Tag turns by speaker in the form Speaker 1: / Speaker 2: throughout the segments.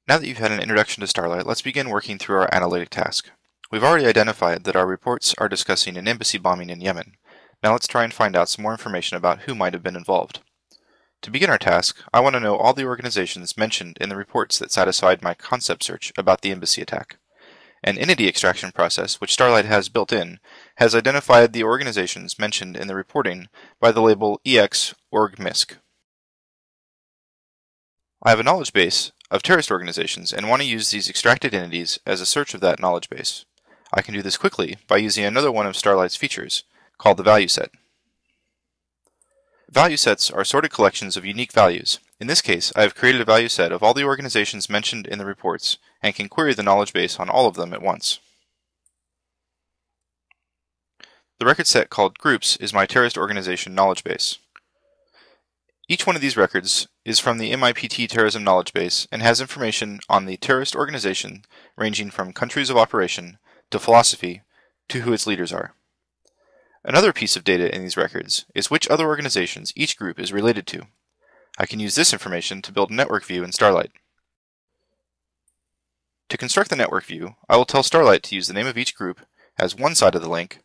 Speaker 1: Now that you've had an introduction to Starlight, let's begin working through our analytic task. We've already identified that our reports are discussing an embassy bombing in Yemen. Now let's try and find out some more information about who might have been involved. To begin our task, I want to know all the organizations mentioned in the reports that satisfied my concept search about the embassy attack. An entity extraction process, which Starlight has built in, has identified the organizations mentioned in the reporting by the label EX-ORG-MISC. I have a knowledge base of terrorist organizations and want to use these extracted entities as a search of that knowledge base. I can do this quickly by using another one of Starlight's features, called the value set. Value sets are sorted collections of unique values. In this case, I have created a value set of all the organizations mentioned in the reports and can query the knowledge base on all of them at once. The record set called Groups is my terrorist organization knowledge base. Each one of these records is from the MIPT terrorism knowledge base and has information on the terrorist organization ranging from countries of operation to philosophy to who its leaders are. Another piece of data in these records is which other organizations each group is related to. I can use this information to build a network view in Starlight. To construct the network view, I will tell Starlight to use the name of each group as one side of the link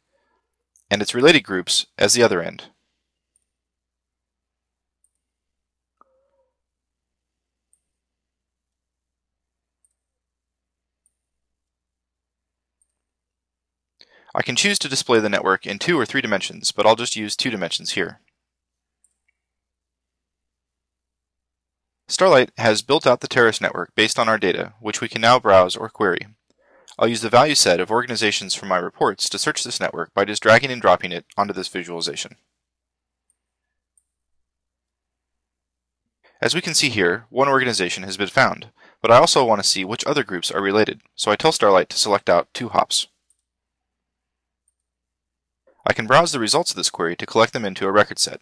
Speaker 1: and its related groups as the other end. I can choose to display the network in 2 or 3 dimensions, but I'll just use 2 dimensions here. Starlight has built out the terrorist network based on our data, which we can now browse or query. I'll use the value set of organizations from my reports to search this network by just dragging and dropping it onto this visualization. As we can see here, one organization has been found, but I also want to see which other groups are related, so I tell Starlight to select out 2 hops. I can browse the results of this query to collect them into a record set.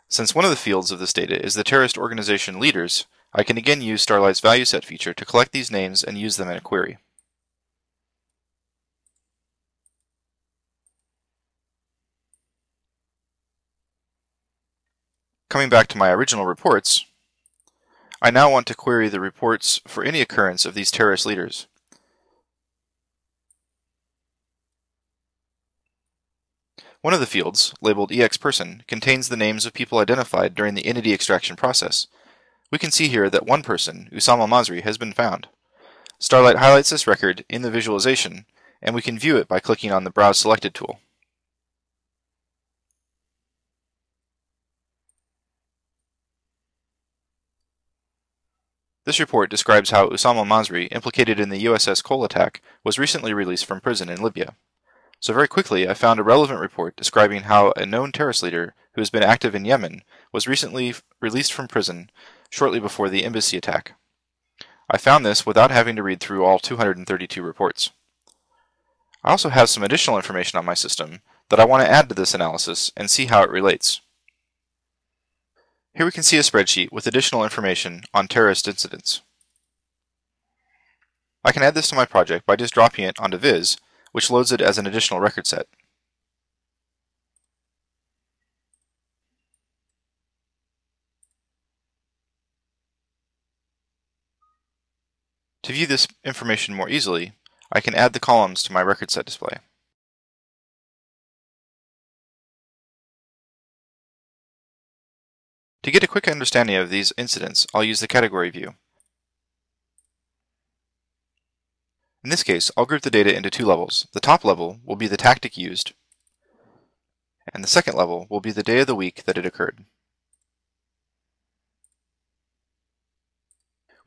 Speaker 1: Since one of the fields of this data is the terrorist organization leaders, I can again use Starlight's value set feature to collect these names and use them in a query. Coming back to my original reports, I now want to query the reports for any occurrence of these terrorist leaders. One of the fields, labeled EX-Person, contains the names of people identified during the entity extraction process. We can see here that one person, Usama Masri, has been found. Starlight highlights this record in the visualization, and we can view it by clicking on the Browse Selected tool. This report describes how Usama Masri, implicated in the USS Cole attack, was recently released from prison in Libya. So very quickly, I found a relevant report describing how a known terrorist leader who has been active in Yemen was recently released from prison shortly before the embassy attack. I found this without having to read through all 232 reports. I also have some additional information on my system that I want to add to this analysis and see how it relates. Here we can see a spreadsheet with additional information on terrorist incidents. I can add this to my project by just dropping it onto Viz, which loads it as an additional record set. To view this information more easily, I can add the columns to my record set display. To get a quick understanding of these incidents, I'll use the category view. In this case, I'll group the data into 2 levels. The top level will be the tactic used, and the second level will be the day of the week that it occurred.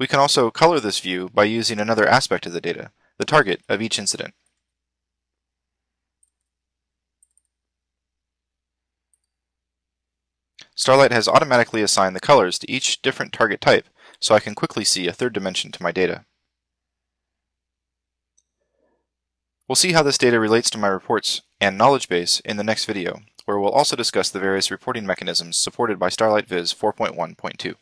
Speaker 1: We can also color this view by using another aspect of the data, the target of each incident. Starlight has automatically assigned the colors to each different target type, so I can quickly see a 3rd dimension to my data. We'll see how this data relates to my reports and knowledge base in the next video, where we'll also discuss the various reporting mechanisms supported by Starlight Viz 4.1.2.